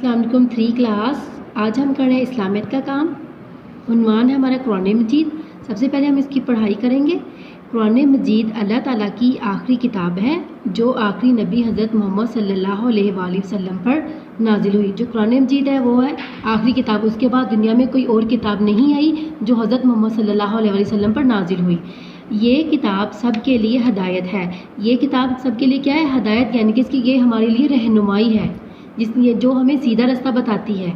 अस्सलाम वालेकुम 3 क्लास। आज हम कर रहे हैं इस्लामियत का काम। उन्वान है हमारा कुरान मजीद। सबसे पहले हम इसकी पढ़ाई करेंगे। कुरान मजीद अल्लाह ताला की आखिरी किताब है जो आखिरी नबी हज़रत मोहम्मद सल्लल्लाहु अलैहि वसल्लम पर नाजिल हुई। जो कुरान मजीद है वो है आखिरी किताब, उसके बाद दुनिया में कोई और किताब नहीं आई जो हज़रत मोहम्मद सल्लल्लाहु अलैहि वसल्लम पर नाजिल हुई। ये किताब सब के लिए हदायत है। ये किताब सब के लिए क्या है? हदायत, यानी कि इसकी ये हमारे लिए रहनुमाई है, जिसलिए जो हमें सीधा रास्ता बताती है।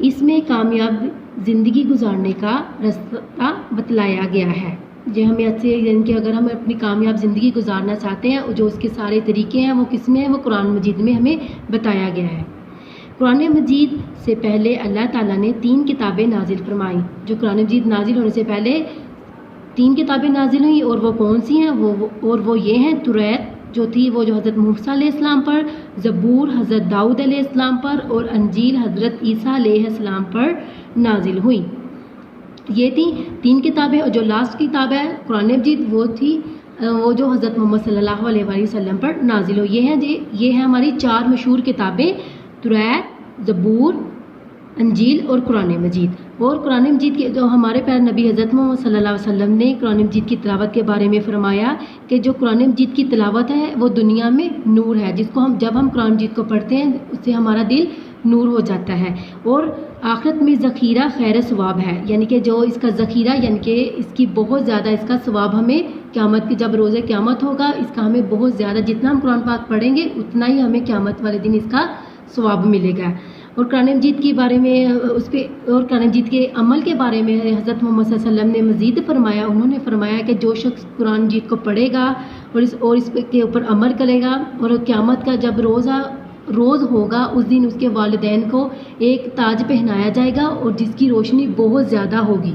इसमें कामयाब ज़िंदगी गुजारने का रास्ता बतलाया गया है। जो हमें अच्छे, यानी कि अगर हम अपनी कामयाब ज़िंदगी गुजारना चाहते हैं, जो उसके सारे तरीके हैं वो किस में है? वो कुरान मजीद में हमें बताया गया है। कुरान मजीद से पहले अल्लाह ताला ने 3 किताबें नाजिल फरमाई। जो कुरान मजीद नाजिल होने से पहले 3 किताबें नाजिल हुई, और वो कौन सी हैं? वो ये हैं तुरैत जो थी वो जो हज़रत मूसा अलैहिस्सलाम पर, ज़बूर हज़रत दाऊद अलैहिस्सलाम पर, और अंजील हज़रत ईसा अलैहिस्सलाम पर नाजिल हुई। ये थी 3 किताबें। और जो लास्ट किताब है कुरान मजीद वो थी वो जो हज़रत मोहम्मद सल्लल्लाहु अलैहि वसल्लम पर नाजिल हुई। ये हैं हमारी 4 मशहूर किताबें, तुरैत, ज़बूर, अंजील और कुरान मजीद। और कुरान मजीद के जो हमारे प्यारे नबी हज़रत मोहम्मद सल्लल्लाहु अलैहि वसल्लम ने कुरान मजीद की तिलावत के बारे में फरमाया कि जो कुरान मजीद की तिलावत है वो दुनिया में नूर है, जिसको जब हम कुरान मजीद को पढ़ते हैं उससे हमारा दिल नूर हो जाता है। और आखिरत में ज़ख़ीरा खैर सवाब है, यानी कि जो इसका ज़ख़ीरा, यानी कि इसकी बहुत ज़्यादा इसका सवाब हमें क़यामत की, जब रोज़े क़यामत होगा, इसका हमें बहुत ज़्यादा, जितना हम कुरान पाक पढ़ेंगे उतना ही हमें क़यामत वाले दिन इसका सवाब मिलेगा। और कुरान मजीद के बारे में और कुरान मजीद के अमल के बारे में हज़रत मोहम्मद सल्लल्लाहु अलैहि वसल्लम ने मज़ीद फरमाया। उन्होंने फरमाया कि जो शख्स कुरान मजीद को पढ़ेगा और इसके ऊपर अमल करेगा, और क़यामत का जब रोज़ होगा उस दिन उसके वालिदैन को एक ताज पहनाया जाएगा और जिसकी रोशनी बहुत ज़्यादा होगी।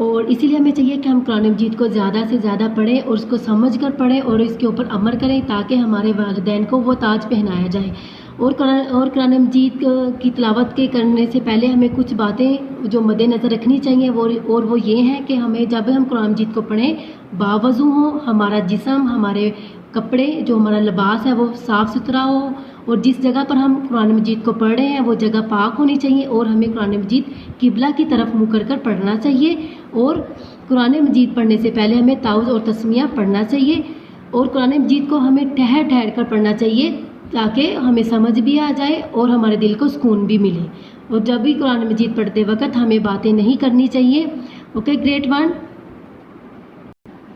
और इसीलिए हमें चाहिए कि हम कुरान मजीद को ज़्यादा से ज़्यादा पढ़ें और उसको समझ कर पढ़ें और इसके ऊपर अमल करें, ताकि हमारे वालिदैन को वो ताज पहनाया जाए। और कुरान मजीद की तिलावत के करने से पहले हमें कुछ बातें जो मद्देनज़र रखनी चाहिए, वो ये हैं कि हमें जब हम कुरान मजीद को पढ़ें बावज़ू हो, हमारा जिस्म, हमारे कपड़े, जो हमारा लिबास है वो साफ़ सुथरा हो, और जिस जगह पर हम कुरान मजीद को पढ़ रहे हैं वो जगह पाक होनी चाहिए, और हमें कुरान मजीद किबला की तरफ मुँह कर पढ़ना चाहिए। और कुरान मजीद पढ़ने से पहले हमें ताउज़ और तस्मिया पढ़ना चाहिए, और कुरान मजीद को हमें ठहर कर पढ़ना चाहिए ताकि हमें समझ भी आ जाए और हमारे दिल को सुकून भी मिले। और जब भी कुरान मजीद पढ़ते वक्त हमें बातें नहीं करनी चाहिए। ओके ग्रेड 1,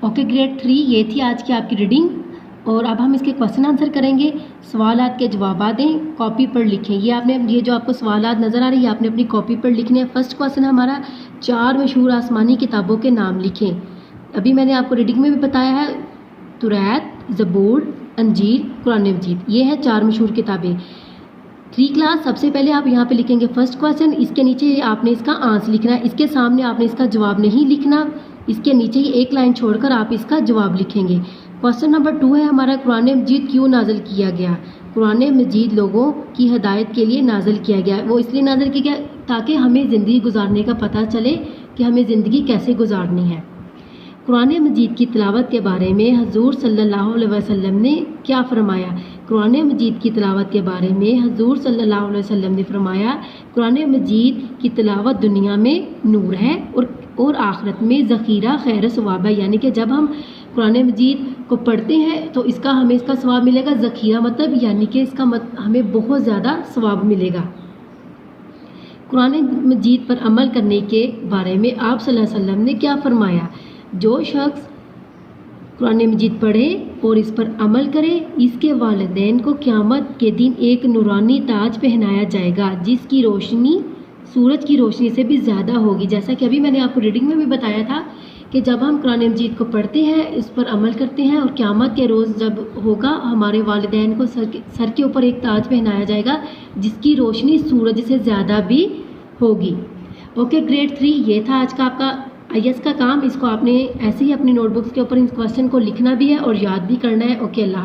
ओके ग्रेड 3, ये थी आज की आपकी रीडिंग। और अब हम इसके क्वेश्चन आंसर करेंगे। सवालात के जवाब दें, कॉपी पर लिखें। ये जो आपको सवालात नज़र आ रही है आपने अपनी कॉपी पर लिखने हैं। फर्स्ट क्वेश्चन हमारा 4 मशहूर आसमानी किताबों के नाम लिखें। अभी मैंने आपको रीडिंग में भी बताया है, तुरैत, ज़बूर, अंजील, कुरान मजीद, ये है 4 मशहूर किताबें। 3 क्लास, सबसे पहले आप यहाँ पे लिखेंगे फर्स्ट क्वेश्चन, इसके नीचे आपने इसका आंसर लिखना है, इसके सामने आपने इसका जवाब नहीं लिखना, इसके नीचे ही एक लाइन छोड़कर आप इसका जवाब लिखेंगे। क्वेश्चन नंबर 2 है हमारा, कुरान मजीद क्यों नाजिल किया गया? कुरान मजीद लोगों की हदायत के लिए नाजिल किया गया। वो इसलिए नाजिल किया गया ताकि हमें ज़िंदगी गुजारने का पता चले कि हमें ज़िंदगी कैसे गुजारनी है। कुरान मजीद की तिलावत के बारे में हजूर सल्लल्लाहु अलैहि वसल्लम ने क्या फरमाया? कुरान मजीद की तिलावत के बारे में हजूर सल्लल्लाहु अलैहि वसल्लम ने फरमाया, कुरान मजीद की तिलावत दुनिया में नूर है और आखिरत में ज़ख़ीरा खैर सवाब है। यानी कि जब हम कुरान मजीद को पढ़ते हैं तो हमें इसका सवाब मिलेगा। ज़ख़ीरा मतलब यानी कि हमें बहुत ज़्यादा सवाब मिलेगा। कुरान मजीद पर अमल करने के बारे में आप सल्लल्लाहु अलैहि वसल्लम ने क्या फरमाया? जो शख्स कुरान मजीद पढ़े और इस पर अमल करे, इसके वालिदैन को क़यामत के दिन एक नूरानी ताज पहनाया जाएगा जिसकी रोशनी सूरज की रोशनी से भी ज़्यादा होगी। जैसा कि अभी मैंने आपको रीडिंग में भी बताया था कि जब हम कुरान मजीद को पढ़ते हैं, इस पर अमल करते हैं, और क़यामत के रोज़ जब होगा हमारे वालिदैन को सर के ऊपर एक ताज पहनाया जाएगा जिसकी रोशनी सूरज से ज़्यादा भी होगी। ओके ग्रेड 3, ये था आज का आपका IAS का काम। इसको आपने ऐसे ही अपनी नोटबुक्स के ऊपर इस क्वेश्चन को लिखना भी है और याद भी करना है। ओके, अल्लाह।